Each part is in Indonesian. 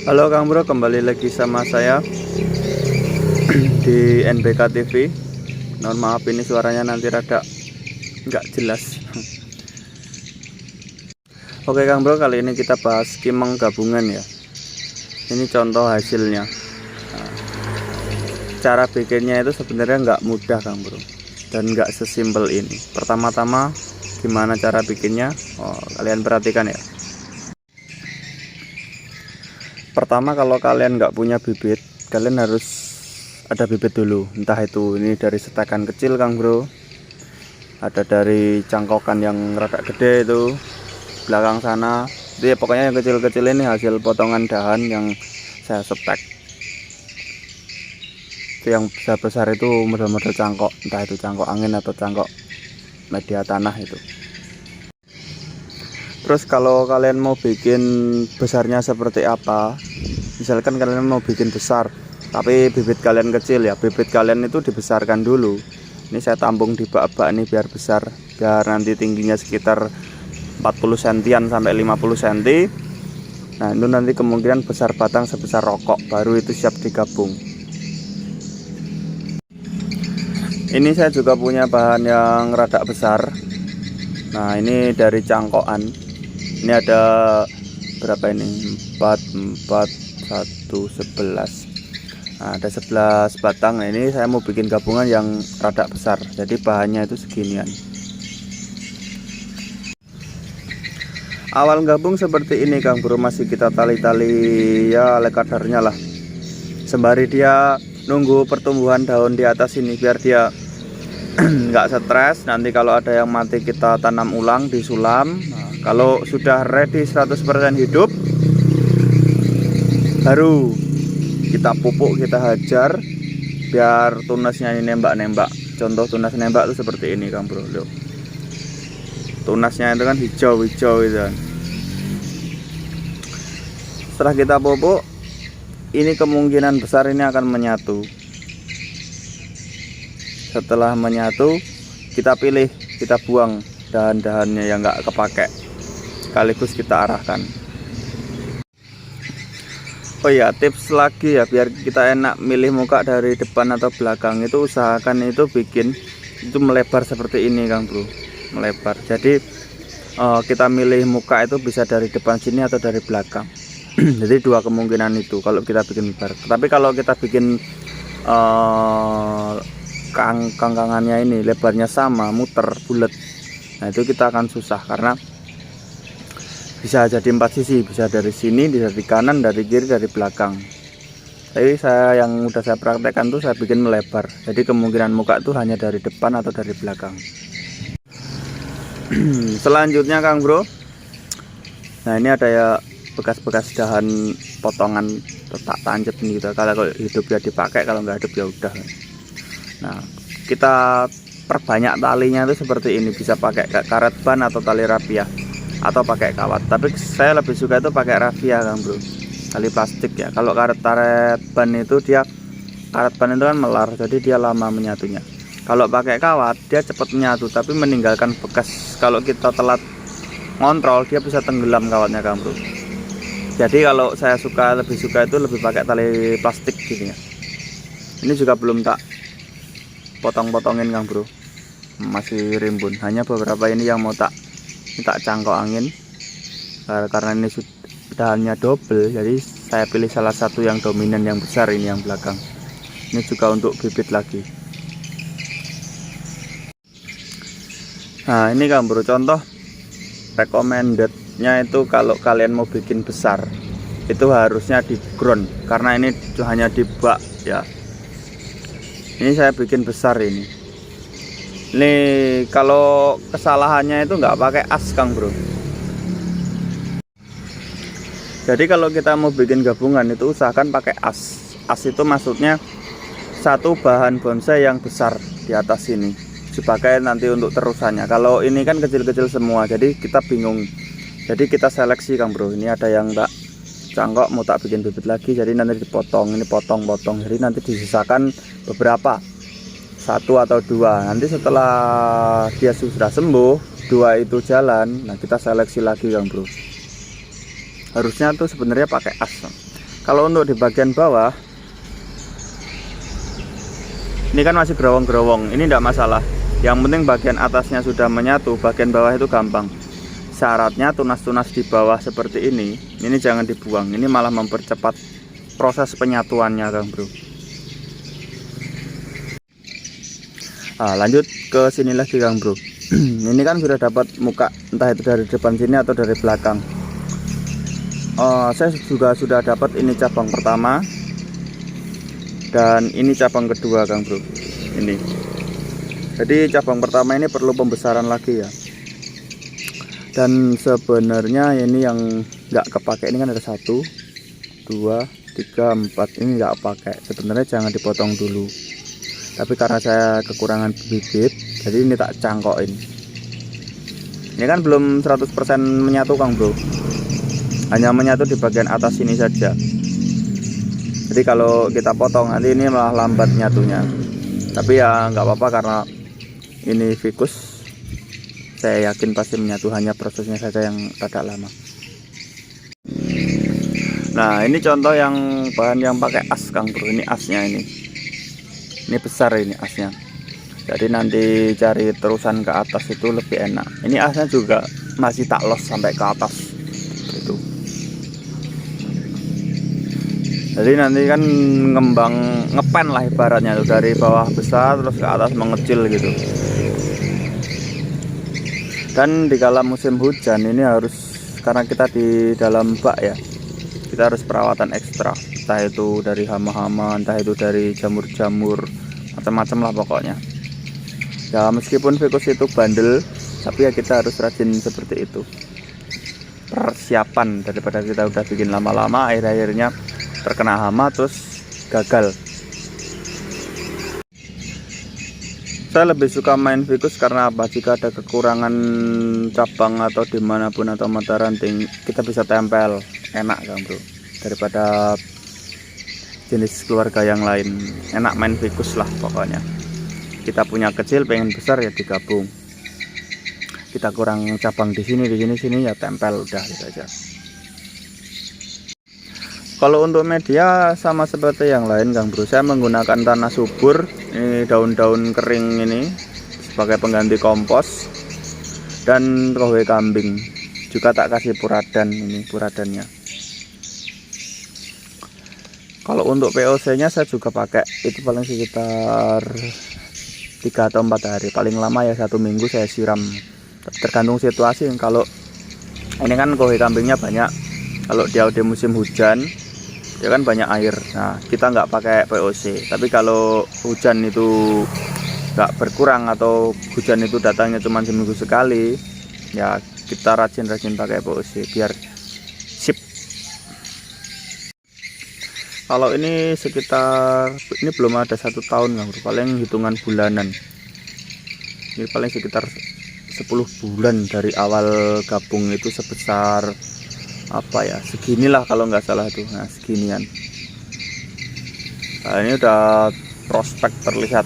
Halo Kang Bro, kembali lagi sama saya di NBK TV. Mohon maaf ini suaranya nanti rada nggak jelas. Oke Kang Bro, kali ini kita bahas kimeng gabungan ya. Ini contoh hasilnya. Nah, cara bikinnya itu sebenarnya nggak mudah Kang Bro, dan nggak sesimpel ini. Pertama-tama gimana cara bikinnya? Kalian perhatikan ya. Pertama, kalau kalian nggak punya bibit, kalian harus ada bibit dulu. Entah itu ini dari setakan kecil Kang Bro, ada dari cangkokan yang rada gede itu belakang sana. Jadi pokoknya yang kecil-kecil ini hasil potongan dahan yang saya setek. Itu yang besar-besar itu model-model cangkok, entah itu cangkok angin atau cangkok media tanah itu. Terus kalau kalian mau bikin besarnya seperti apa, misalkan kalian mau bikin besar tapi bibit kalian kecil ya, bibit kalian itu dibesarkan dulu. Ini saya tampung di bak-bak ini biar besar, biar nanti tingginya sekitar 40 sentian sampai 50 cm. Nah itu nanti kemungkinan besar batang sebesar rokok, baru itu siap digabung. Ini saya juga punya bahan yang rada besar. Nah ini dari cangkokan. Ini ada berapa ini? 4, 1, 11. Nah, ada 11 batang. Nah, ini saya mau bikin gabungan yang rada besar. Jadi bahannya itu seginian. Awal gabung seperti ini Kang Bro, masih kita tali-tali ya oleh kadarnya lah. Sembari dia nunggu pertumbuhan daun di atas ini biar dia nggak stres. Nanti kalau ada yang mati kita tanam ulang, disulam. Nah, kalau sudah ready 100% hidup, baru kita pupuk, kita hajar biar tunasnya ini nembak-nembak. Contoh tunas nembak itu seperti ini Kang Bro. Loh. Tunasnya itu kan hijau-hijau itu kan. Setelah kita pupuk, ini kemungkinan besar ini akan menyatu. Setelah menyatu, kita pilih, kita buang dahan-dahannya yang nggak kepake, sekaligus kita arahkan. Oh ya, tips lagi ya, biar kita enak milih muka dari depan atau belakang, itu usahakan itu bikin itu melebar seperti ini Kang Bro, melebar. Jadi kita milih muka itu bisa dari depan sini atau dari belakang. Jadi dua kemungkinan itu kalau kita bikin lebar. Tapi kalau kita bikin kangkangannya ini lebarnya sama, muter bulat, nah itu kita akan susah karena bisa jadi 4 sisi, bisa dari sini, dari kanan, dari kiri, dari belakang. Tapi saya yang udah saya praktekkan tuh saya bikin melebar, jadi kemungkinan muka itu hanya dari depan atau dari belakang. Selanjutnya Kang Bro, nah ini ada ya bekas-bekas dahan potongan tak tancap nih gitu. Kalau hidup ya dipakai, kalau nggak hidup ya udah. Nah kita perbanyak talinya itu seperti ini, bisa pakai karet ban atau tali rafia atau pakai kawat, tapi saya lebih suka itu pakai rafia Kang Bro, tali plastik ya. Kalau karet ban itu karet ban itu kan melar, jadi dia lama menyatunya. Kalau pakai kawat dia cepat menyatu tapi meninggalkan bekas. Kalau kita telat ngontrol dia bisa tenggelam kawatnya Kang Bro. Jadi kalau saya lebih suka itu lebih pakai tali plastik gini ya. Ini juga belum tak potong-potongin Kang Bro, masih rimbun. Hanya beberapa ini yang mau tak cangkok angin, karena ini dahannya double, jadi saya pilih salah satu yang dominan yang besar, ini yang belakang. Ini juga untuk bibit lagi. Nah ini Kang Bro, contoh recommendednya itu kalau kalian mau bikin besar itu harusnya di ground, karena ini hanya di bak ya. Ini saya bikin besar ini. Ini kalau kesalahannya itu nggak pakai as Kang Bro. Jadi kalau kita mau bikin gabungan itu usahakan pakai as. As itu maksudnya satu bahan bonsai yang besar di atas ini, dipakai nanti untuk terusannya. Kalau ini kan kecil-kecil semua, jadi kita bingung. Jadi kita seleksi Kang Bro. Ini ada yang tak cangkok mau tak bikin bibit lagi, jadi nanti dipotong, ini potong-potong. Jadi nanti disisakan beberapa, 1 atau 2. Nanti setelah dia sudah sembuh, 2 itu jalan, nah kita seleksi lagi Kang Bro. Harusnya tuh sebenarnya pakai as. Kalau untuk di bagian bawah ini kan masih gerowong-gerowong, ini tidak masalah. Yang penting bagian atasnya sudah menyatu, bagian bawah itu gampang. Syaratnya tunas-tunas di bawah seperti ini jangan dibuang. Ini malah mempercepat proses penyatuannya, Kang Bro. Nah, lanjut ke sini lagi, Kang Bro. Ini kan sudah dapat muka, entah itu dari depan sini atau dari belakang. Saya juga sudah dapat ini cabang pertama dan ini cabang kedua, Kang Bro. Ini. Jadi cabang pertama ini perlu pembesaran lagi ya. Dan sebenarnya ini yang nggak kepake ini kan ada 1, 2, 3, 4, ini nggak pakai. Sebenarnya jangan dipotong dulu. Tapi karena saya kekurangan bibit, jadi ini tak cangkokin. Ini kan belum 100% menyatu, Kang Bro. Hanya menyatu di bagian atas sini saja. Jadi kalau kita potong nanti ini malah lambat nyatunya. Tapi ya nggak apa-apa karena ini fikus. Saya yakin pasti menyatu, hanya prosesnya saja yang agak lama. Nah, ini contoh yang bahan yang pakai as, Kang Bro. Ini asnya ini. Ini besar ini asnya. Jadi nanti cari terusan ke atas itu lebih enak. Ini asnya juga masih tak los sampai ke atas. Gitu. Jadi nanti kan ngembang ngepen lah ibaratnya tuh, dari bawah besar terus ke atas mengecil gitu. Dan di kala musim hujan ini harus, karena kita di dalam bak ya, kita harus perawatan ekstra, entah itu dari hama-hama, entah itu dari jamur-jamur, macam-macam lah pokoknya ya. Meskipun fikus itu bandel, tapi ya kita harus rajin seperti itu, persiapan daripada kita udah bikin lama-lama akhir-akhirnya terkena hama terus gagal. Saya lebih suka main fikus karena apa? Jika ada kekurangan cabang atau dimanapun atau mata ranting, kita bisa tempel, enak, Kang Bro, daripada jenis keluarga yang lain. Enak main fikus lah pokoknya. Kita punya kecil pengen besar ya digabung. Kita kurang cabang di sini ya tempel, udah gitu aja. Kalau untuk media sama seperti yang lain, Kang Bro, saya menggunakan tanah subur, ini daun-daun kering ini sebagai pengganti kompos, dan kowe kambing juga tak kasih puradan, ini puradannya. Kalau untuk POC nya saya juga pakai, itu paling sekitar 3 atau 4 hari, paling lama ya 1 minggu saya siram, tergantung situasi. Kalau ini kan kowe kambingnya banyak, kalau dia udah musim hujan ya kan banyak air, nah kita nggak pakai POC. Tapi kalau hujan itu nggak berkurang atau hujan itu datangnya cuma seminggu sekali, ya kita rajin-rajin pakai POC biar sip. Kalau ini sekitar, ini belum ada 1 tahun, paling hitungan bulanan. Ini paling sekitar 10 bulan dari awal gabung itu sebesar apa ya, seginilah kalau nggak salah tuh. Nah seginian. Nah ini udah prospek terlihat.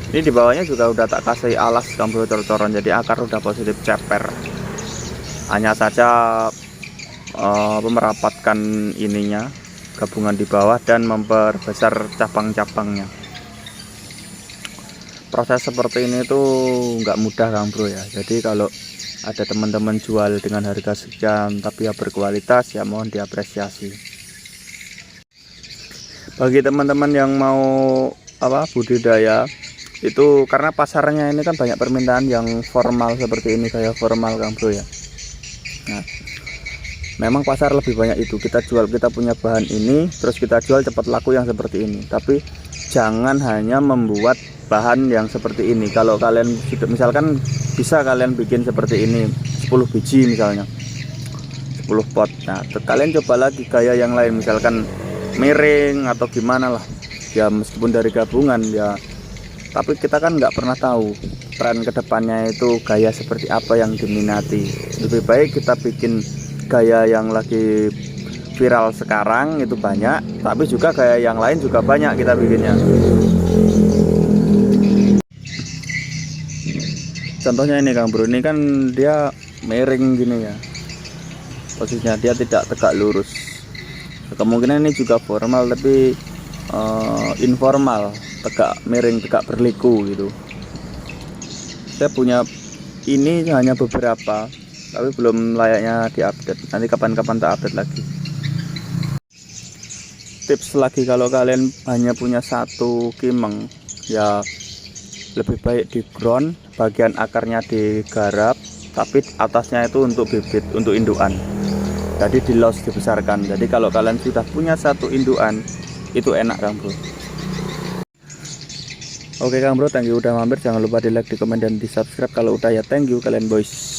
Ini di bawahnya juga udah tak kasih alas, Kang Bro, cor-coran, jadi akar udah positif ceper. Hanya saja merapatkan ininya, gabungan di bawah, dan memperbesar cabang-cabangnya. Proses seperti ini tuh nggak mudah, Kang Bro ya. Jadi kalau ada teman-teman jual dengan harga sekian tapi ya berkualitas, ya mohon diapresiasi. Bagi teman-teman yang mau budidaya itu, karena pasarnya ini kan banyak permintaan yang formal seperti ini, kayak formal, Kang Bro ya. Nah, memang pasar lebih banyak itu, kita jual, kita punya bahan ini terus kita jual cepat laku yang seperti ini. Tapi jangan hanya membuat bahan yang seperti ini. Kalau kalian misalkan bisa kalian bikin seperti ini 10 biji misalnya, 10 pot. Nah kalian coba lagi gaya yang lain, misalkan miring atau gimana lah ya, meskipun dari gabungan ya, tapi kita kan nggak pernah tahu tren kedepannya itu gaya seperti apa yang diminati. Lebih baik kita bikin gaya yang lagi viral sekarang itu banyak, tapi juga gaya yang lain juga banyak kita bikinnya. Contohnya ini, Kang Bro, ini kan dia miring gini ya, posisinya dia tidak tegak lurus. Kemungkinan ini juga formal tapi informal, tegak miring, tegak berliku gitu. Saya punya ini hanya beberapa, tapi belum layaknya diupdate. Nanti kapan-kapan tak update lagi. Tips lagi, kalau kalian hanya punya satu kimeng, ya lebih baik di ground, bagian akarnya digarap, tapi atasnya itu untuk bibit, untuk indukan. Jadi di los dibesarkan. Jadi kalau kalian sudah punya satu indukan, itu enak Kang Bro. Oke Kang Bro, thank you udah mampir. Jangan lupa di like, di komen, dan di subscribe. Kalau udah ya thank you kalian boys.